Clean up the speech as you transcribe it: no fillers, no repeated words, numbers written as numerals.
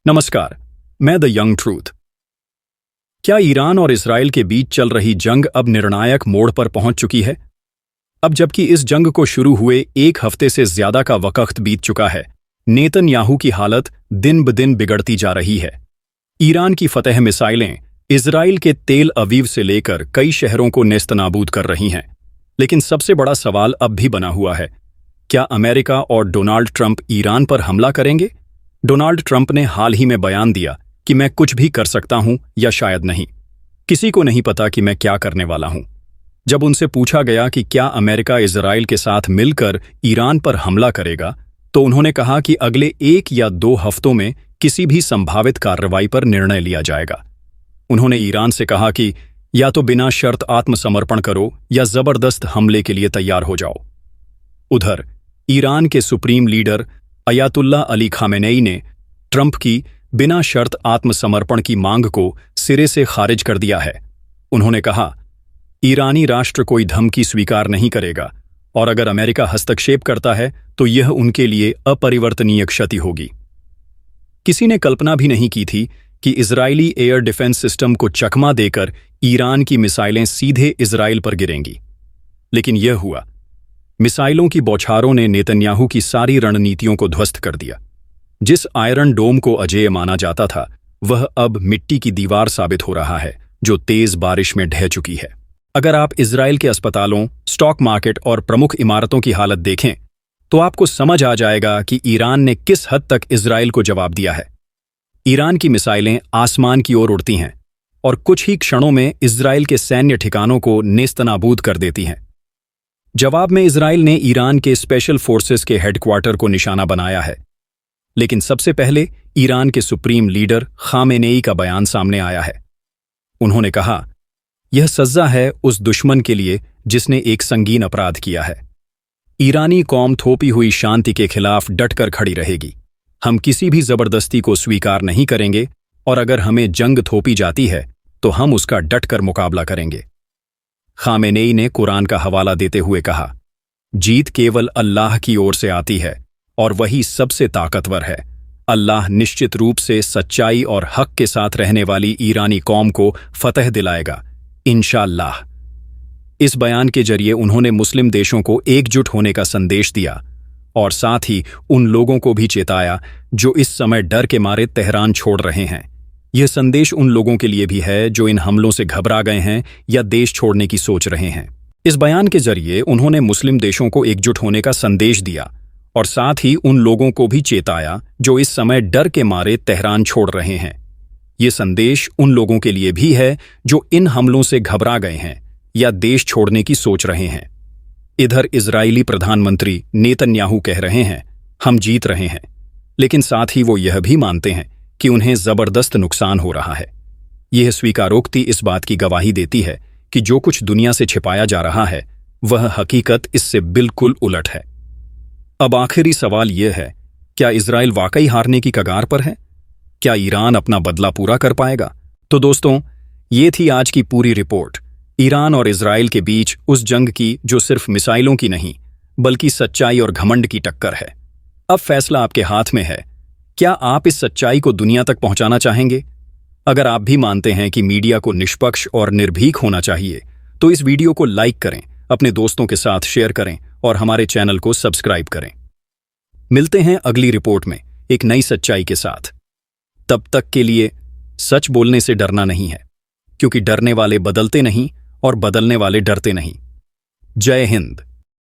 नमस्कार, मैं the young truth. क्या ईरान और इसराइल के बीच चल रही जंग अब निर्णायक मोड़ पर पहुंच चुकी है? अब जबकि इस जंग को शुरू हुए एक हफ्ते से ज्यादा का वक्त बीत चुका है, नेतन्याहू की हालत दिन ब दिन बिगड़ती जा रही है। ईरान की फतह मिसाइलें इसराइल के तेल अवीव से लेकर कई शहरों को नेस्तनाबूद कर रही हैं। लेकिन सबसे बड़ा सवाल अब भी बना हुआ है, क्या अमेरिका और डोनाल्ड ट्रंप ईरान पर हमला करेंगे? डोनाल्ड ट्रंप ने हाल ही में बयान दिया कि मैं कुछ भी कर सकता हूं या शायद नहीं। किसी को नहीं पता कि मैं क्या करने वाला हूं। जब उनसे पूछा गया कि क्या अमेरिका इजराइल के साथ मिलकर ईरान पर हमला करेगा, तो उन्होंने कहा कि अगले 1 या 2 हफ्तों में किसी भी संभावित कार्रवाई पर निर्णय लिया जाएगा। उन्होंने ईरान से कहा कि या तो बिना शर्त आत्मसमर्पण करो या जबरदस्त हमले के लिए तैयार हो जाओ। उधर ईरान के supreme leader Ayatollah Ali Khamenei ने ट्रंप की बिना शर्त आत्मसमर्पण की मांग को सिरे से खारिज कर दिया है। उन्होंने कहा, ईरानी राष्ट्र कोई धमकी स्वीकार नहीं करेगा और अगर अमेरिका हस्तक्षेप करता है तो यह उनके लिए अपरिवर्तनीय क्षति होगी। किसी ने कल्पना भी नहीं की थी कि इजरायली एयर डिफेंस सिस्टम को चकमा देकर ईरान की मिसाइलें सीधे इजराइल पर गिरेंगी, लेकिन यह हुआ। मिसाइलों की बौछारों ने नेतन्याहू की सारी रणनीतियों को ध्वस्त कर दिया। जिस आयरन डोम को अजेय माना जाता था, वह अब मिट्टी की दीवार साबित हो रहा है जो तेज बारिश में ढह चुकी है। अगर आप इजराइल के अस्पतालों, स्टॉक मार्केट और प्रमुख इमारतों की हालत देखें, तो आपको समझ आ जाएगा कि ईरान ने किस हद तक इजराइल को जवाब दिया है। ईरान की मिसाइलें आसमान की ओर उड़ती हैं और कुछ ही क्षणों में इजराइल के सैन्य ठिकानों को नेस्तनाबूद कर देती हैं। जवाब में इजराइल ने ईरान के स्पेशल फोर्सेस के हेडक्वार्टर को निशाना बनाया है। लेकिन सबसे पहले ईरान के सुप्रीम लीडर खामेनेई का बयान सामने आया है। उन्होंने कहा, यह सज़ा है उस दुश्मन के लिए जिसने एक संगीन अपराध किया है। ईरानी कौम थोपी हुई शांति के खिलाफ डटकर खड़ी रहेगी। हम किसी भी जबरदस्ती को स्वीकार नहीं करेंगे और अगर हमें जंग थोपी जाती है तो हम उसका डटकर मुकाबला करेंगे। खामेनेई ने कुरान का हवाला देते हुए कहा, जीत केवल अल्लाह की ओर से आती है और वही सबसे ताकतवर है। अल्लाह निश्चित रूप से सच्चाई और हक के साथ रहने वाली ईरानी कौम को फतह दिलाएगा, इंशाअल्लाह। इस बयान के जरिए उन्होंने मुस्लिम देशों को एकजुट होने का संदेश दिया और साथ ही उन लोगों को भी चेताया जो इस समय डर के मारे तेहरान छोड़ रहे हैं। यह संदेश उन लोगों के लिए भी है जो इन हमलों से घबरा गए हैं या देश छोड़ने की सोच रहे हैं। इस बयान के जरिए उन्होंने मुस्लिम देशों को एकजुट होने का संदेश दिया और साथ ही उन लोगों को भी चेताया जो इस समय डर के मारे तेहरान छोड़ रहे हैं। ये संदेश उन लोगों के लिए भी है जो इन हमलों से घबरा गए हैं या देश छोड़ने की सोच रहे हैं। इधर इजरायली प्रधानमंत्री नेतन्याहू कह रहे हैं, हम जीत रहे हैं, लेकिन साथ ही वो यह भी मानते हैं कि उन्हें जबरदस्त नुकसान हो रहा है। यह स्वीकारोक्ति इस बात की गवाही देती है कि जो कुछ दुनिया से छिपाया जा रहा है वह हकीकत इससे बिल्कुल उलट है। अब आखिरी सवाल यह है, क्या इजराइल वाकई हारने की कगार पर है? क्या ईरान अपना बदला पूरा कर पाएगा? तो दोस्तों, ये थी आज की पूरी रिपोर्ट ईरान और इजराइल के बीच उस जंग की जो सिर्फ मिसाइलों की नहीं बल्कि सच्चाई और घमंड की टक्कर है। अब फैसला आपके हाथ में है। क्या आप इस सच्चाई को दुनिया तक पहुंचाना चाहेंगे? अगर आप भी मानते हैं कि मीडिया को निष्पक्ष और निर्भीक होना चाहिए, तो इस वीडियो को लाइक करें, अपने दोस्तों के साथ शेयर करें और हमारे चैनल को सब्सक्राइब करें। मिलते हैं अगली रिपोर्ट में एक नई सच्चाई के साथ। तब तक के लिए सच बोलने से डरना नहीं है, क्योंकि डरने वाले बदलते नहीं और बदलने वाले डरते नहीं। जय हिंद।